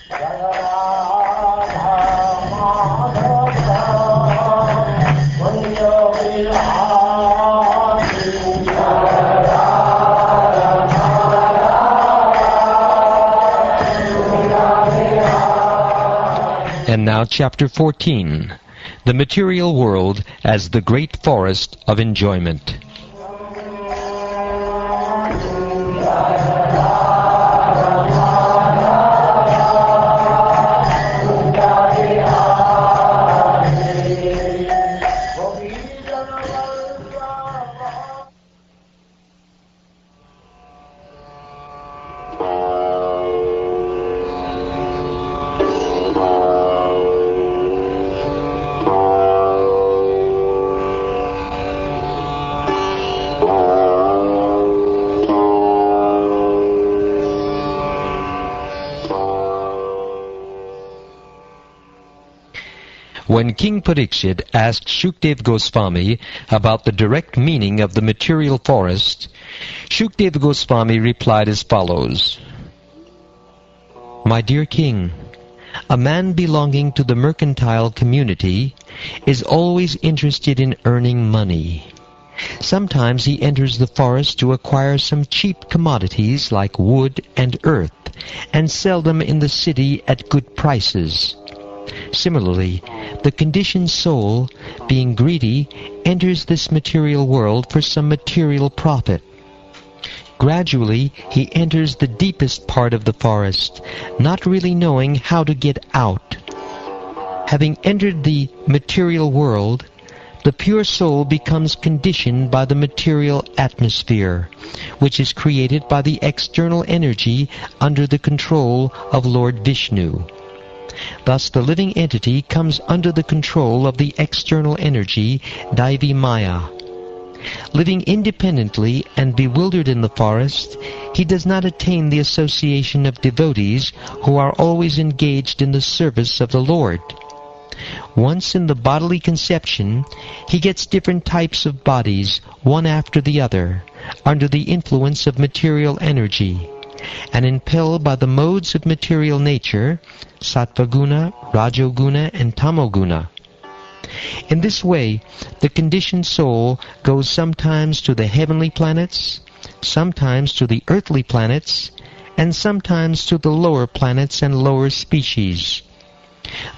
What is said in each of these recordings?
And now Chapter 14, The Material World as the Great Forest of Enjoyment. When King Parikshit asked Shukdev Goswami about the direct meaning of the material forest, Shukdev Goswami replied as follows: My dear king, a man belonging to the mercantile community is always interested in earning money. Sometimes he enters the forest to acquire some cheap commodities like wood and earth and sell them in the city at good prices. Similarly, the conditioned soul, being greedy, enters this material world for some material profit. Gradually, he enters the deepest part of the forest, not really knowing how to get out. Having entered the material world, the pure soul becomes conditioned by the material atmosphere, which is created by the external energy under the control of Lord Vishnu. Thus the living entity comes under the control of the external energy, Daivi Maya. Living independently and bewildered in the forest, he does not attain the association of devotees who are always engaged in the service of the Lord. Once in the bodily conception, he gets different types of bodies, one after the other, under the influence of material energy, and impelled by the modes of material nature, Sattvaguna, Rajoguna, and Tamoguna. In this way, the conditioned soul goes sometimes to the heavenly planets, sometimes to the earthly planets, and sometimes to the lower planets and lower species.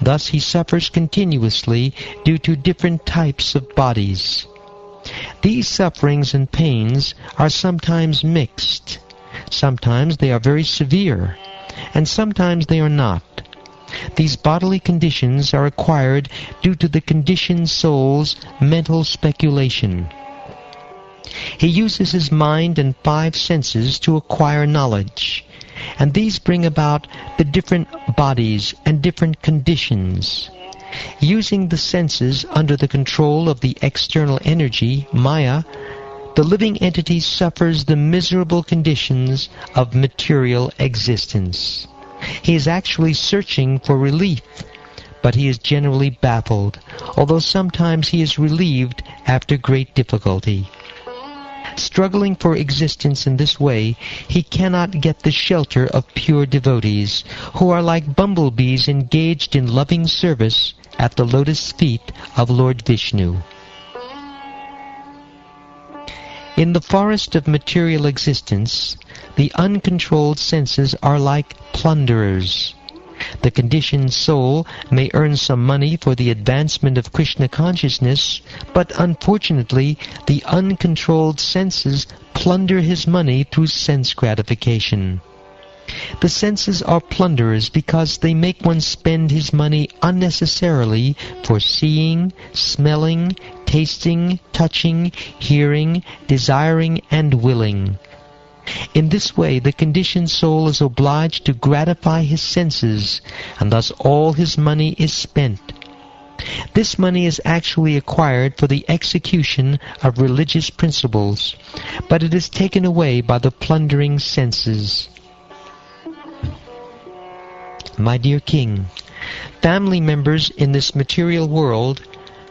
Thus he suffers continuously due to different types of bodies. These sufferings and pains are sometimes mixed. Sometimes they are very severe, and sometimes they are not. These bodily conditions are acquired due to the conditioned soul's mental speculation. He uses his mind and 5 senses to acquire knowledge, and these bring about the different bodies and different conditions. Using the senses under the control of the external energy, Maya, the living entity suffers the miserable conditions of material existence. He is actually searching for relief, but he is generally baffled, although sometimes he is relieved after great difficulty. Struggling for existence in this way, he cannot get the shelter of pure devotees, who are like bumblebees engaged in loving service at the lotus feet of Lord Vishnu. In the forest of material existence, the uncontrolled senses are like plunderers. The conditioned soul may earn some money for the advancement of Krishna consciousness, but unfortunately the uncontrolled senses plunder his money through sense gratification. The senses are plunderers because they make one spend his money unnecessarily for seeing, smelling, tasting, touching, hearing, desiring, and willing. In this way, the conditioned soul is obliged to gratify his senses, and thus all his money is spent. This money is actually acquired for the execution of religious principles, but it is taken away by the plundering senses. My dear king, family members in this material world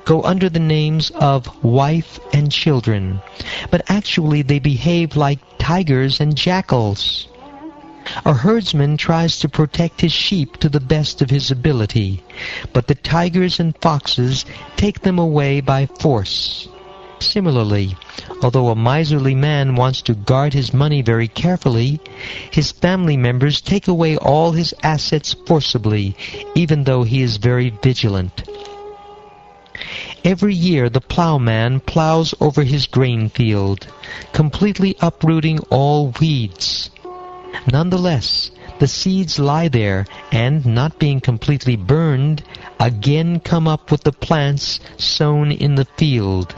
go under the names of wife and children, but actually they behave like tigers and jackals. A herdsman tries to protect his sheep to the best of his ability, but the tigers and foxes take them away by force. Similarly, although a miserly man wants to guard his money very carefully, his family members take away all his assets forcibly, even though he is very vigilant. Every year the plowman plows over his grain field, completely uprooting all weeds. Nonetheless, the seeds lie there and, not being completely burned, again come up with the plants sown in the field.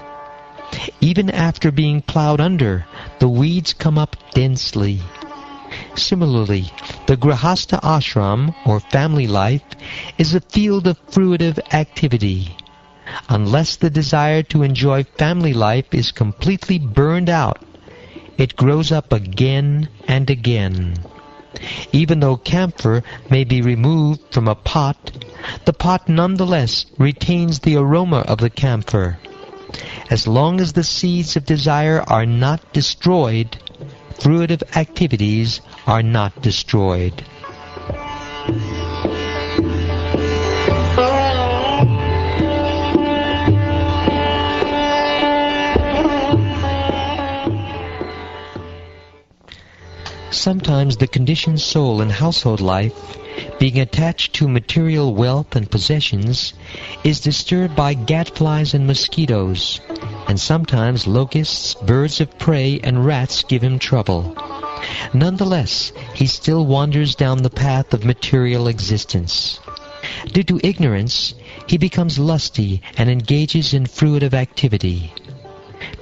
Even after being plowed under, the weeds come up densely. Similarly, the Grihastha ashram, or family life, is a field of fruitive activity. Unless the desire to enjoy family life is completely burned out, it grows up again and again. Even though camphor may be removed from a pot, the pot nonetheless retains the aroma of the camphor. As long as the seeds of desire are not destroyed, fruitive activities are not destroyed. Sometimes the conditioned soul in household life, being attached to material wealth and possessions, is disturbed by gadflies and mosquitoes, and sometimes locusts, birds of prey, and rats give him trouble. Nonetheless, he still wanders down the path of material existence. Due to ignorance, he becomes lusty and engages in fruitive activity.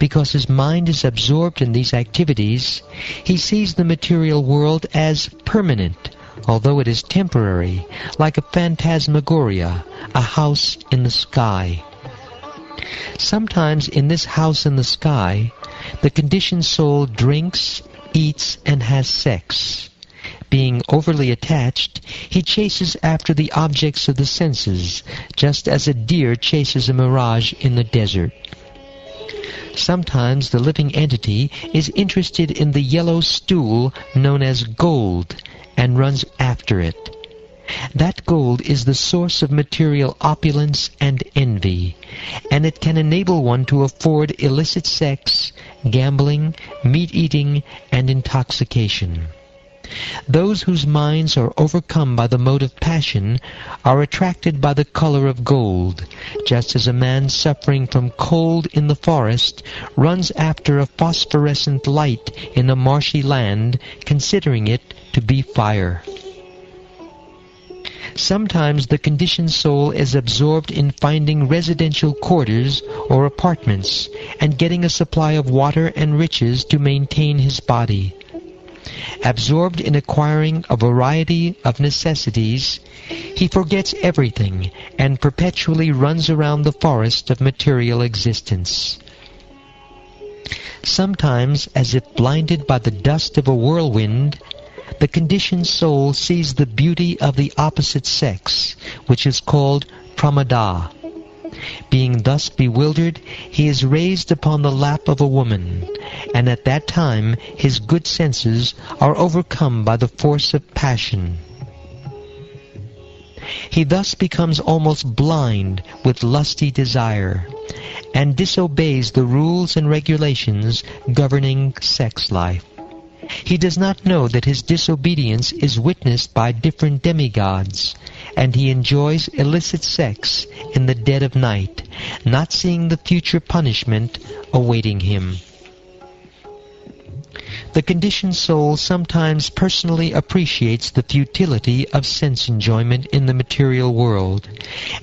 Because his mind is absorbed in these activities, he sees the material world as permanent, although it is temporary, like a phantasmagoria, a house in the sky. Sometimes in this house in the sky, the conditioned soul drinks, eats, and has sex. Being overly attached, he chases after the objects of the senses, just as a deer chases a mirage in the desert. Sometimes the living entity is interested in the yellow stool known as gold and runs after it. That gold is the source of material opulence and envy, and it can enable one to afford illicit sex, gambling, meat-eating, and intoxication. Those whose minds are overcome by the motive passion are attracted by the color of gold, just as a man suffering from cold in the forest runs after a phosphorescent light in a marshy land, considering it to be fire. Sometimes the conditioned soul is absorbed in finding residential quarters or apartments and getting a supply of water and riches to maintain his body. Absorbed in acquiring a variety of necessities, he forgets everything and perpetually runs around the forest of material existence. Sometimes, as if blinded by the dust of a whirlwind, the conditioned soul sees the beauty of the opposite sex, which is called pramada. Being thus bewildered, he is raised upon the lap of a woman, and at that time his good senses are overcome by the force of passion. He thus becomes almost blind with lusty desire, and disobeys the rules and regulations governing sex life. He does not know that his disobedience is witnessed by different demigods, and he enjoys illicit sex in the dead of night, not seeing the future punishment awaiting him. The conditioned soul sometimes personally appreciates the futility of sense enjoyment in the material world,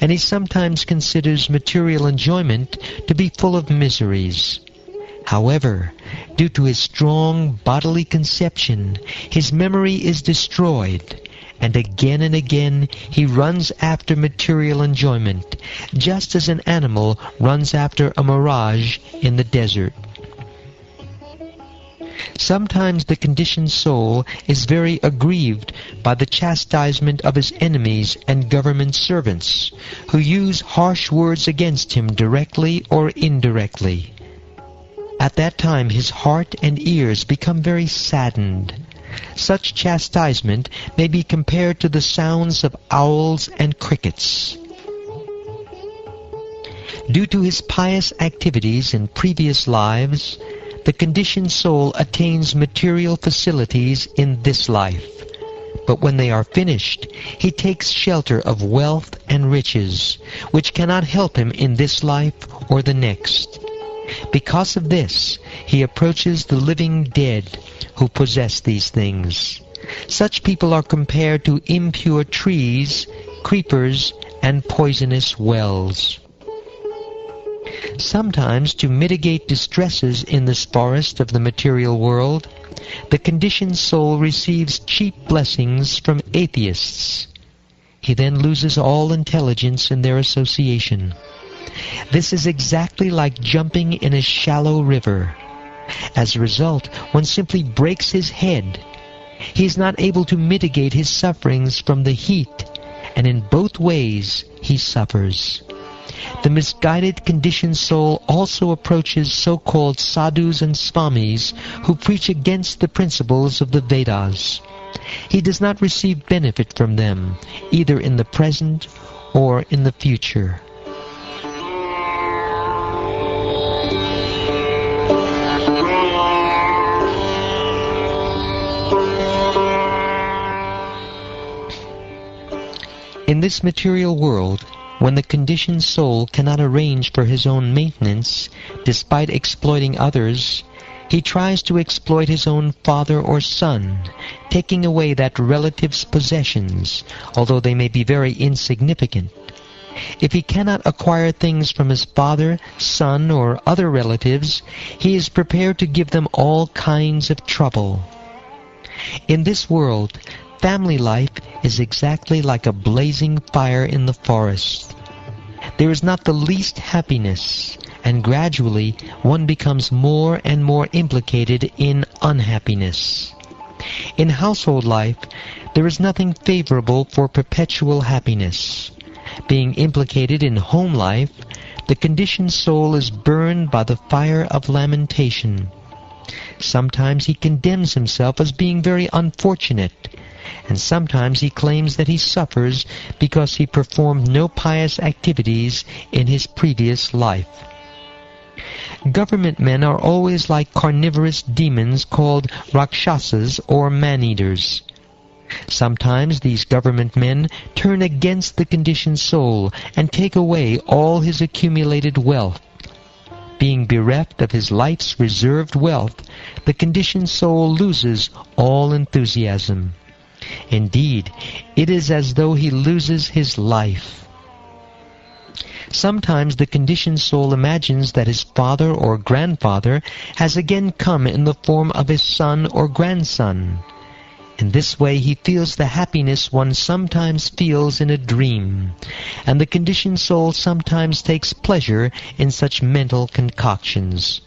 and he sometimes considers material enjoyment to be full of miseries. However, due to his strong bodily conception, his memory is destroyed, and again he runs after material enjoyment, just as an animal runs after a mirage in the desert. Sometimes the conditioned soul is very aggrieved by the chastisement of his enemies and government servants, who use harsh words against him directly or indirectly. At that time his heart and ears become very saddened. Such chastisement may be compared to the sounds of owls and crickets. Due to his pious activities in previous lives, the conditioned soul attains material facilities in this life. But when they are finished, he takes shelter of wealth and riches, which cannot help him in this life or the next. Because of this, he approaches the living dead who possess these things. Such people are compared to impure trees, creepers, and poisonous wells. Sometimes, to mitigate distresses in this forest of the material world, the conditioned soul receives cheap blessings from atheists. He then loses all intelligence in their association. This is exactly like jumping in a shallow river. As a result, one simply breaks his head. He is not able to mitigate his sufferings from the heat, and in both ways he suffers. The misguided conditioned soul also approaches so-called sadhus and swamis who preach against the principles of the Vedas. He does not receive benefit from them, either in the present or in the future. In this material world, when the conditioned soul cannot arrange for his own maintenance, despite exploiting others, he tries to exploit his own father or son, taking away that relative's possessions, although they may be very insignificant. If he cannot acquire things from his father, son, or other relatives, he is prepared to give them all kinds of trouble. In this world, family life is exactly like a blazing fire in the forest. There is not the least happiness, and gradually one becomes more and more implicated in unhappiness. In household life, there is nothing favorable for perpetual happiness. Being implicated in home life, the conditioned soul is burned by the fire of lamentation. Sometimes he condemns himself as being very unfortunate, and sometimes he claims that he suffers because he performed no pious activities in his previous life. Government men are always like carnivorous demons called rakshasas or man-eaters. Sometimes these government men turn against the conditioned soul and take away all his accumulated wealth. Being bereft of his life's reserved wealth, the conditioned soul loses all enthusiasm. Indeed, it is as though he loses his life. Sometimes the conditioned soul imagines that his father or grandfather has again come in the form of his son or grandson. In this way he feels the happiness one sometimes feels in a dream, and the conditioned soul sometimes takes pleasure in such mental concoctions.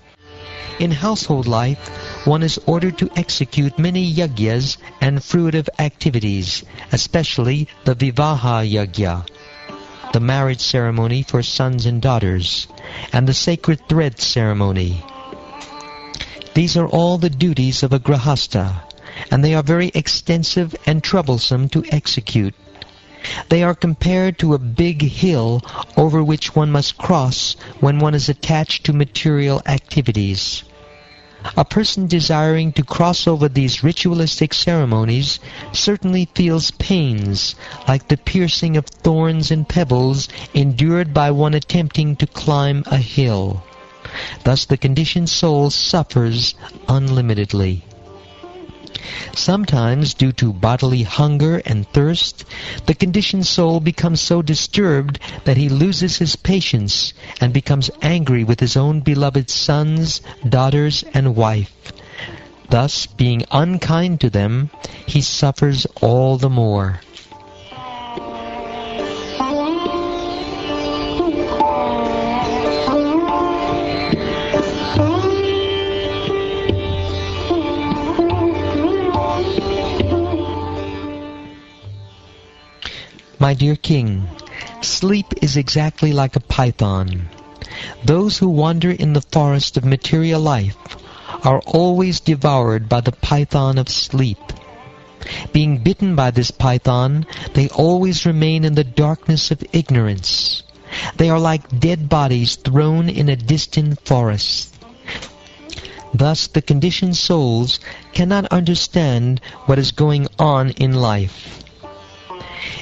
In household life, one is ordered to execute many yagyas and fruitive activities, especially the vivaha yagya, the marriage ceremony for sons and daughters, and the sacred thread ceremony. These are all the duties of a grahastha, and they are very extensive and troublesome to execute. They are compared to a big hill over which one must cross when one is attached to material activities. A person desiring to cross over these ritualistic ceremonies certainly feels pains like the piercing of thorns and pebbles endured by one attempting to climb a hill. Thus the conditioned soul suffers unlimitedly. Sometimes, due to bodily hunger and thirst, the conditioned soul becomes so disturbed that he loses his patience and becomes angry with his own beloved sons, daughters, and wife. Thus, being unkind to them, he suffers all the more. My dear King, sleep is exactly like a python. Those who wander in the forest of material life are always devoured by the python of sleep. Being bitten by this python, they always remain in the darkness of ignorance. They are like dead bodies thrown in a distant forest. Thus the conditioned souls cannot understand what is going on in life.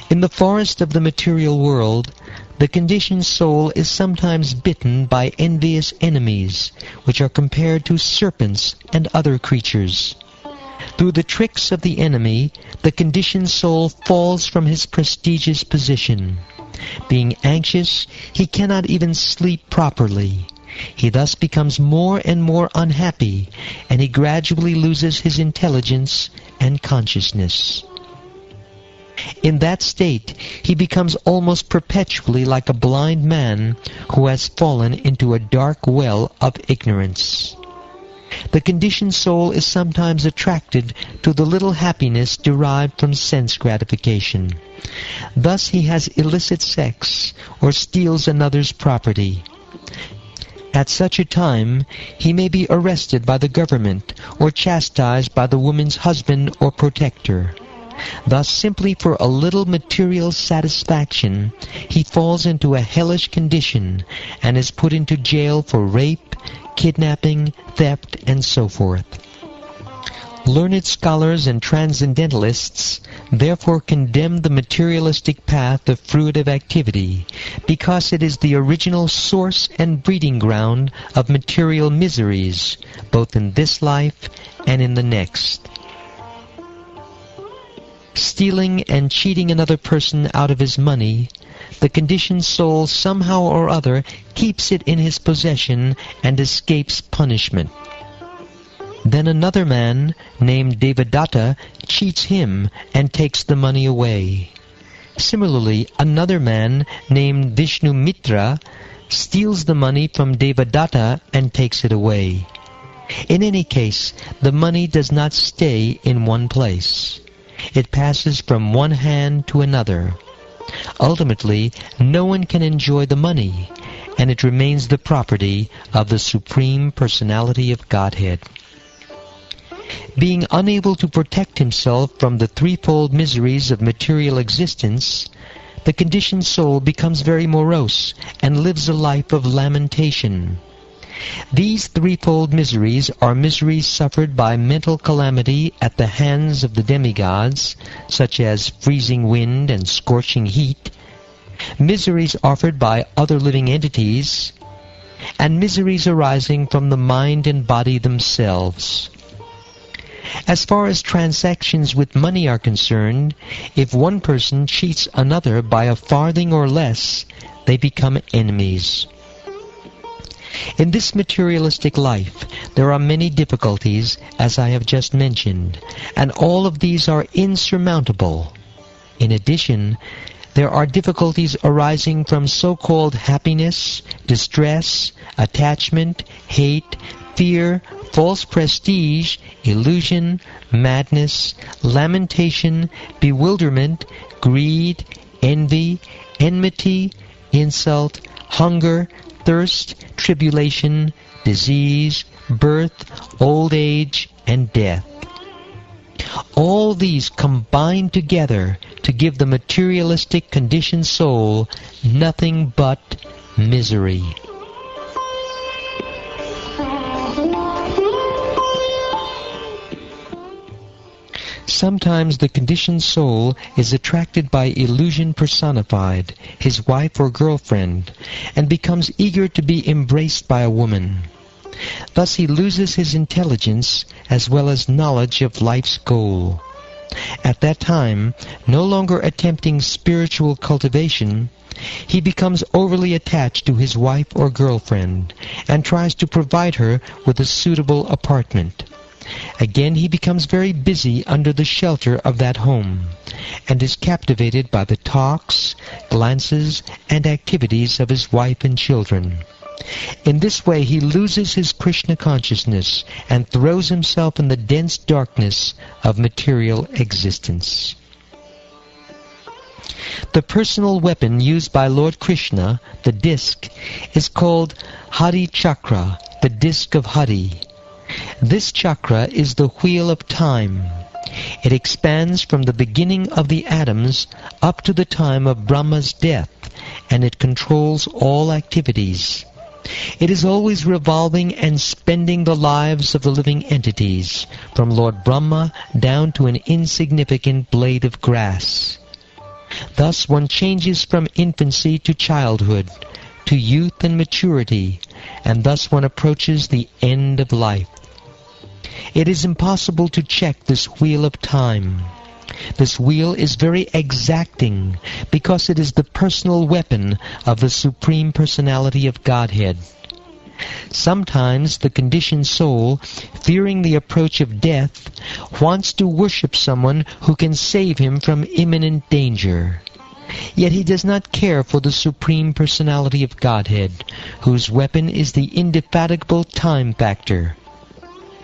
In the forest of the material world, the conditioned soul is sometimes bitten by envious enemies, which are compared to serpents and other creatures. Through the tricks of the enemy, the conditioned soul falls from his prestigious position. Being anxious, he cannot even sleep properly. He thus becomes more and more unhappy, and he gradually loses his intelligence and consciousness. In that state, he becomes almost perpetually like a blind man who has fallen into a dark well of ignorance. The conditioned soul is sometimes attracted to the little happiness derived from sense gratification. Thus he has illicit sex or steals another's property. At such a time, he may be arrested by the government or chastised by the woman's husband or protector. Thus, simply for a little material satisfaction, he falls into a hellish condition and is put into jail for rape, kidnapping, theft, and so forth. Learned scholars and transcendentalists therefore condemn the materialistic path of fruitive activity, because it is the original source and breeding ground of material miseries, both in this life and in the next. Stealing and cheating another person out of his money, the conditioned soul somehow or other keeps it in his possession and escapes punishment. Then another man, named Devadatta, cheats him and takes the money away. Similarly, another man, named Vishnumitra, steals the money from Devadatta and takes it away. In any case, the money does not stay in one place. It passes from one hand to another. Ultimately, no one can enjoy the money, and it remains the property of the Supreme Personality of Godhead. Being unable to protect himself from the threefold miseries of material existence, the conditioned soul becomes very morose and lives a life of lamentation. These threefold miseries are miseries suffered by mental calamity at the hands of the demigods, such as freezing wind and scorching heat, miseries offered by other living entities, and miseries arising from the mind and body themselves. As far as transactions with money are concerned, if one person cheats another by a farthing or less, they become enemies. In this materialistic life, there are many difficulties, as I have just mentioned, and all of these are insurmountable. In addition, there are difficulties arising from so-called happiness, distress, attachment, hate, fear, false prestige, illusion, madness, lamentation, bewilderment, greed, envy, enmity, insult, hunger, thirst, tribulation, disease, birth, old age, and death. All these combine together to give the materialistic conditioned soul nothing but misery. Sometimes the conditioned soul is attracted by illusion personified, his wife or girlfriend, and becomes eager to be embraced by a woman. Thus he loses his intelligence as well as knowledge of life's goal. At that time, no longer attempting spiritual cultivation, he becomes overly attached to his wife or girlfriend and tries to provide her with a suitable apartment. Again he becomes very busy under the shelter of that home, and is captivated by the talks, glances, and activities of his wife and children. In this way he loses his Krishna consciousness and throws himself in the dense darkness of material existence. The personal weapon used by Lord Krishna, the disc, is called Hari Chakra, the disc of Hari. This chakra is the wheel of time. It expands from the beginning of the atoms up to the time of Brahma's death, and it controls all activities. It is always revolving and spending the lives of the living entities, from Lord Brahma down to an insignificant blade of grass. Thus one changes from infancy to childhood, to youth and maturity, and thus one approaches the end of life. It is impossible to check this wheel of time. This wheel is very exacting because it is the personal weapon of the Supreme Personality of Godhead. Sometimes the conditioned soul, fearing the approach of death, wants to worship someone who can save him from imminent danger. Yet he does not care for the Supreme Personality of Godhead, whose weapon is the indefatigable time factor.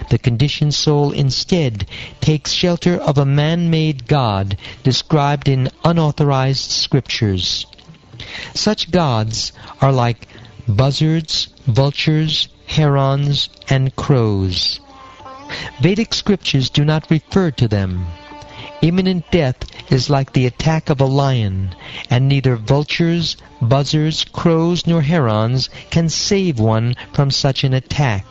The conditioned soul instead takes shelter of a man-made god described in unauthorized scriptures. Such gods are like buzzards, vultures, herons, and crows. Vedic scriptures do not refer to them. Imminent death is like the attack of a lion, and neither vultures, buzzards, crows, nor herons can save one from such an attack.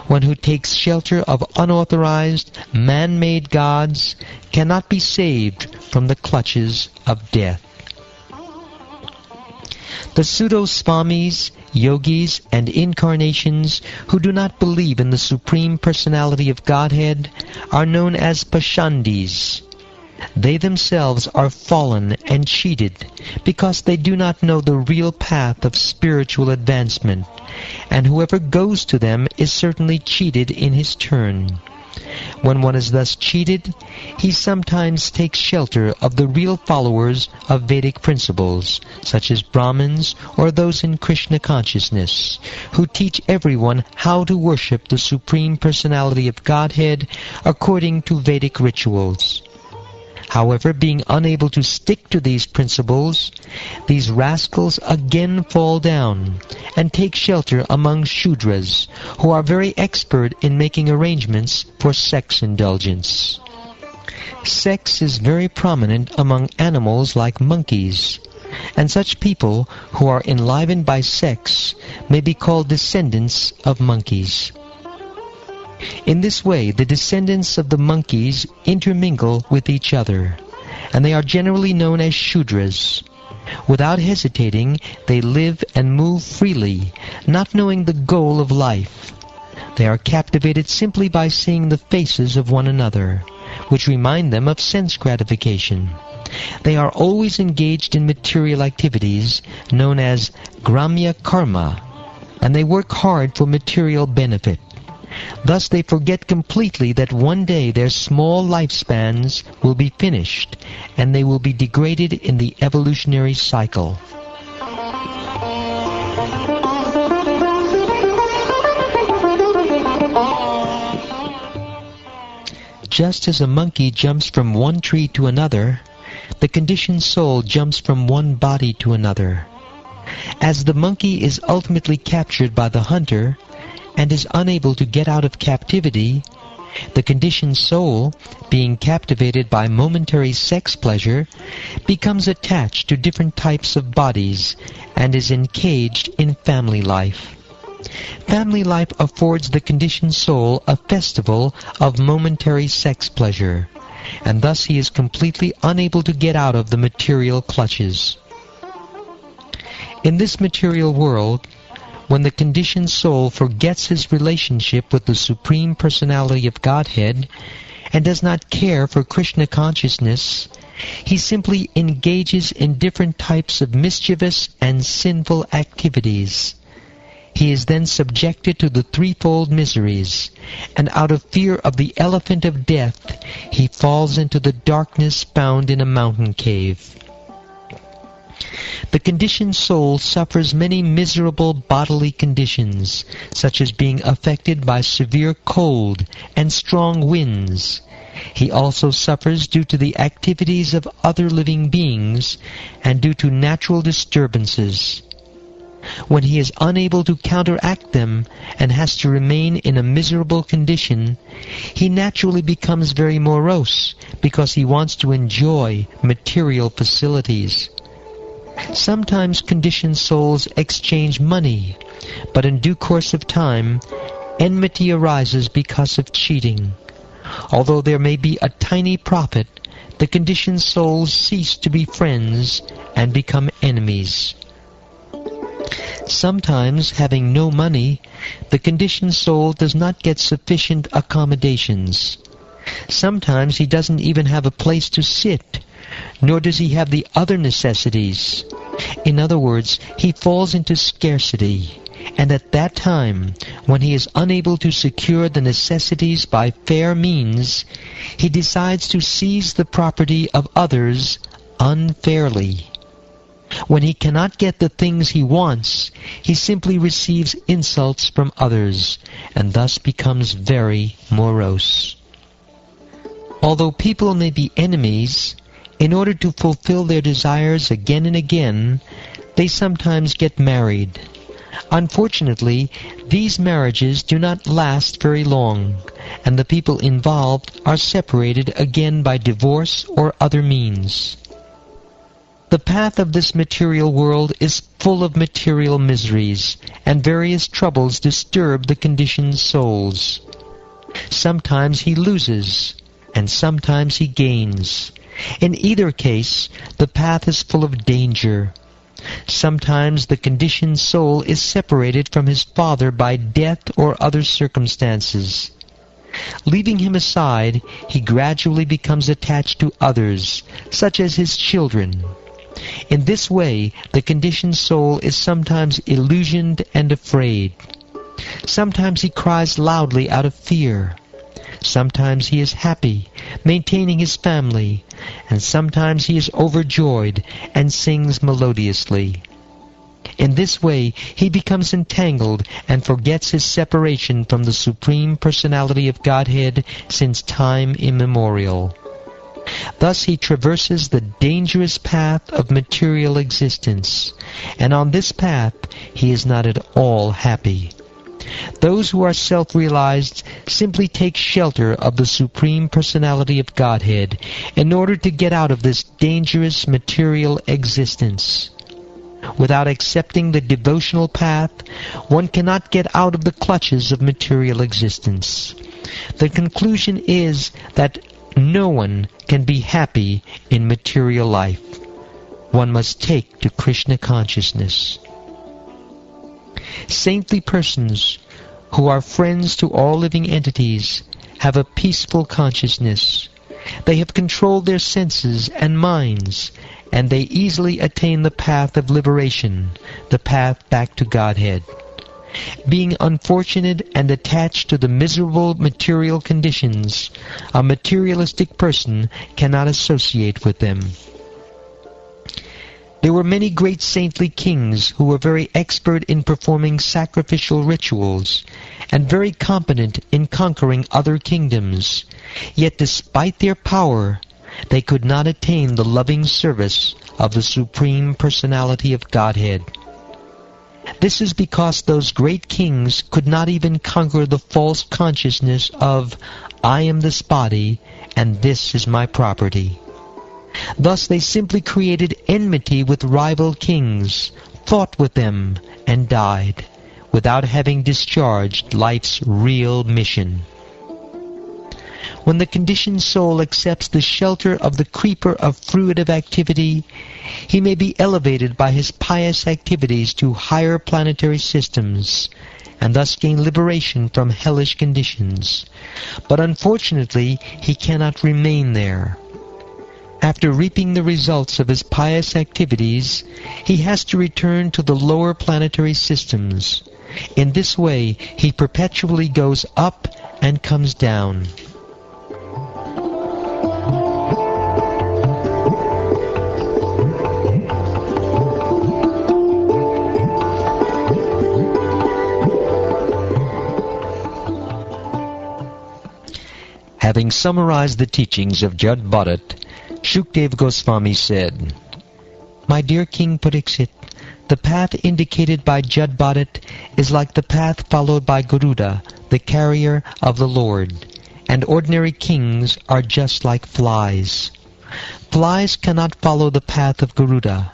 One who takes shelter of unauthorized, man-made gods cannot be saved from the clutches of death. The pseudo-swamis, yogis, and incarnations who do not believe in the Supreme Personality of Godhead are known as pashandis. They themselves are fallen and cheated because they do not know the real path of spiritual advancement, and whoever goes to them is certainly cheated in his turn. When one is thus cheated, he sometimes takes shelter of the real followers of Vedic principles, such as Brahmins or those in Krishna consciousness, who teach everyone how to worship the Supreme Personality of Godhead according to Vedic rituals. However, being unable to stick to these principles, these rascals again fall down and take shelter among Shudras, who are very expert in making arrangements for sex indulgence. Sex is very prominent among animals like monkeys, and such people who are enlivened by sex may be called descendants of monkeys. In this way, the descendants of the monkeys intermingle with each other, and they are generally known as Shudras. Without hesitating, they live and move freely, not knowing the goal of life. They are captivated simply by seeing the faces of one another, which remind them of sense gratification. They are always engaged in material activities known as gramya karma, and they work hard for material benefit. Thus they forget completely that one day their small lifespans will be finished, and they will be degraded in the evolutionary cycle. Just as a monkey jumps from one tree to another, the conditioned soul jumps from one body to another. As the monkey is ultimately captured by the hunter, and is unable to get out of captivity, the conditioned soul, being captivated by momentary sex pleasure, becomes attached to different types of bodies and is encaged in family life. Family life affords the conditioned soul a festival of momentary sex pleasure, and thus he is completely unable to get out of the material clutches. In this material world, when the conditioned soul forgets his relationship with the Supreme Personality of Godhead and does not care for Krishna consciousness, he simply engages in different types of mischievous and sinful activities. He is then subjected to the threefold miseries, and out of fear of the elephant of death, he falls into the darkness found in a mountain cave. The conditioned soul suffers many miserable bodily conditions, such as being affected by severe cold and strong winds. He also suffers due to the activities of other living beings and due to natural disturbances. when he is unable to counteract them and has to remain in a miserable condition, he naturally becomes very morose because he wants to enjoy material facilities. Sometimes conditioned souls exchange money, but in due course of time, enmity arises because of cheating. Although there may be a tiny profit, the conditioned souls cease to be friends and become enemies. Sometimes, having no money, the conditioned soul does not get sufficient accommodations. Sometimes he doesn't even have a place to sit, nor does he have the other necessities. In other words, he falls into scarcity, and at that time, when he is unable to secure the necessities by fair means, he decides to seize the property of others unfairly. When he cannot get the things he wants, he simply receives insults from others, and thus becomes very morose. Although people may be enemies, in order to fulfill their desires again and again, they sometimes get married. Unfortunately, these marriages do not last very long, and the people involved are separated again by divorce or other means. The path of this material world is full of material miseries, and various troubles disturb the conditioned souls. Sometimes he loses, and sometimes he gains. In either case, the path is full of danger. Sometimes the conditioned soul is separated from his father by death or other circumstances. Leaving him aside, he gradually becomes attached to others, such as his children. In this way, the conditioned soul is sometimes illusioned and afraid. Sometimes he cries loudly out of fear. Sometimes he is happy, maintaining his family, and sometimes he is overjoyed and sings melodiously. In this way, he becomes entangled and forgets his separation from the Supreme Personality of Godhead since time immemorial. Thus he traverses the dangerous path of material existence, and on this path he is not at all happy. Those who are self-realized simply take shelter of the Supreme Personality of Godhead in order to get out of this dangerous material existence. Without accepting the devotional path, one cannot get out of the clutches of material existence. The conclusion is that no one can be happy in material life. One must take to Krishna consciousness. Saintly persons who are friends to all living entities have a peaceful consciousness. They have controlled their senses and minds, and they easily attain the path of liberation, the path back to Godhead. Being unfortunate and attached to the miserable material conditions, a materialistic person cannot associate with them. There were many great saintly kings who were very expert in performing sacrificial rituals and very competent in conquering other kingdoms. Yet despite their power, they could not attain the loving service of the Supreme Personality of Godhead. This is because those great kings could not even conquer the false consciousness of, I am this body and this is my property. Thus they simply created enmity with rival kings, fought with them, and died, without having discharged life's real mission. When the conditioned soul accepts the shelter of the creeper of fruitive activity, he may be elevated by his pious activities to higher planetary systems, and thus gain liberation from hellish conditions. But unfortunately, he cannot remain there. After reaping the results of his pious activities, he has to return to the lower planetary systems. In this way, he perpetually goes up and comes down. Having summarized the teachings of Jad Bharat, Shukdev Goswami said, My dear King Pariksit, The path indicated by Jadbharat is like the path followed by Garuda, the carrier of the Lord, and ordinary kings are just like flies. Flies cannot follow the path of Garuda,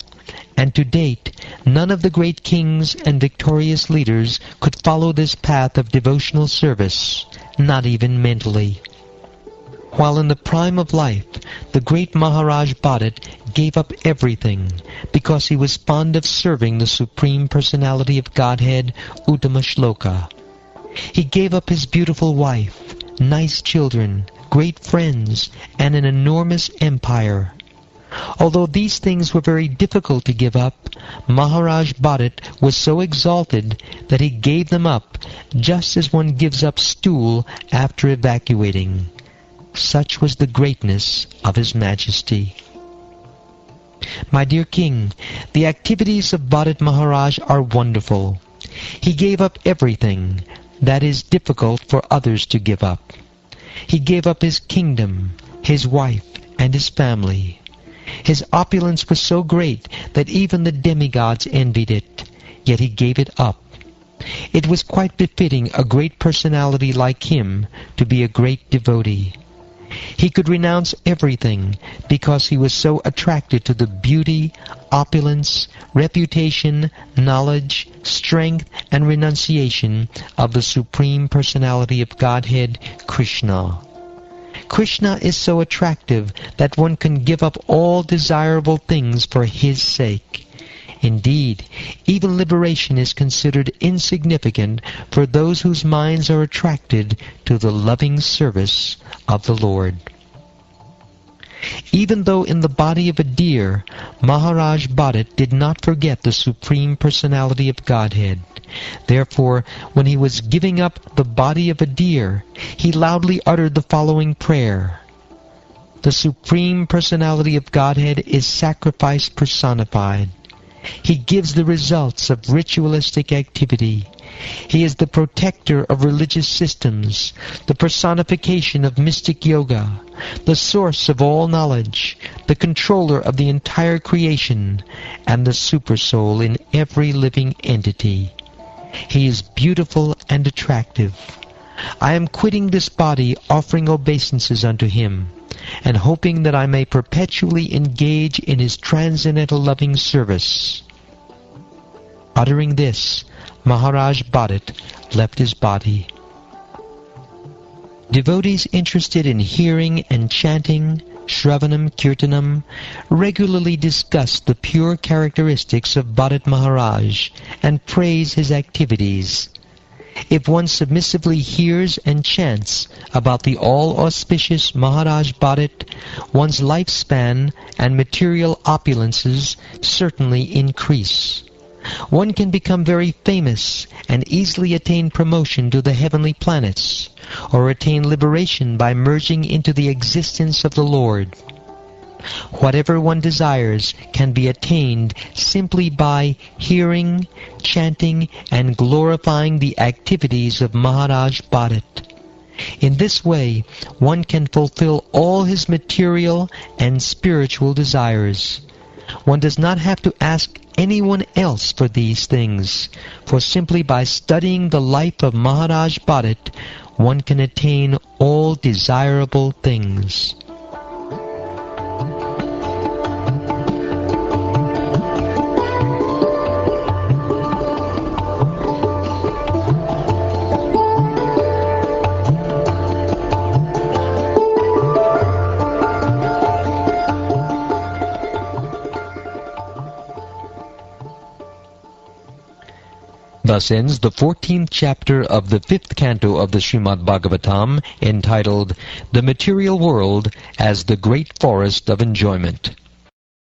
and to date none of the great kings and victorious leaders could follow this path of devotional service, not even mentally. While in the prime of life, the great Maharaj Bit gave up everything because he was fond of serving the Supreme Personality of Godhead, Uttama Shloka. He gave up his beautiful wife, nice children, great friends, and an enormous empire. Although these things were very difficult to give up, Maharaj Bit was so exalted that he gave them up just as one gives up stool after evacuating. Such was the greatness of His Majesty. My dear King, the activities of Bharat Maharaj are wonderful. He gave up everything that is difficult for others to give up. He gave up his kingdom, his wife, and his family. His opulence was so great that even the demigods envied it, yet he gave it up. It was quite befitting a great personality like him to be a great devotee. He could renounce everything because he was so attracted to the beauty, opulence, reputation, knowledge, strength, and renunciation of the Supreme Personality of Godhead, Krishna. Krishna is so attractive that one can give up all desirable things for his sake. Indeed, even liberation is considered insignificant for those whose minds are attracted to the loving service of the Lord. Even though in the body of a deer, Maharaj Bit did not forget the Supreme Personality of Godhead. Therefore, when he was giving up the body of a deer, he loudly uttered the following prayer. The Supreme Personality of Godhead is sacrifice personified. He gives the results of ritualistic activity. He is the protector of religious systems, the personification of mystic yoga, the source of all knowledge, the controller of the entire creation, and the supersoul in every living entity. He is beautiful and attractive. I am quitting this body offering obeisances unto him, and hoping that I may perpetually engage in his transcendental loving service. Uttering this, Maharaj Bit left his body. Devotees interested in hearing and chanting, Shravanam Kirtanam, regularly discuss the pure characteristics of Bharat Maharaj and praise his activities. If one submissively hears and chants about the all-auspicious Maharaj Bit, one's lifespan and material opulences certainly increase. One can become very famous and easily attain promotion to the heavenly planets, or attain liberation by merging into the existence of the Lord. Whatever one desires can be attained simply by hearing, chanting, and glorifying the activities of Maharaj Bit. In this way, one can fulfill all his material and spiritual desires. One does not have to ask anyone else for these things, for simply by studying the life of Maharaj Bit, one can attain all desirable things. Thus ends the 14th chapter of the 5th canto of the Śrīmad-Bhāgavatam, entitled The Material World as the Great Forest of Enjoyment.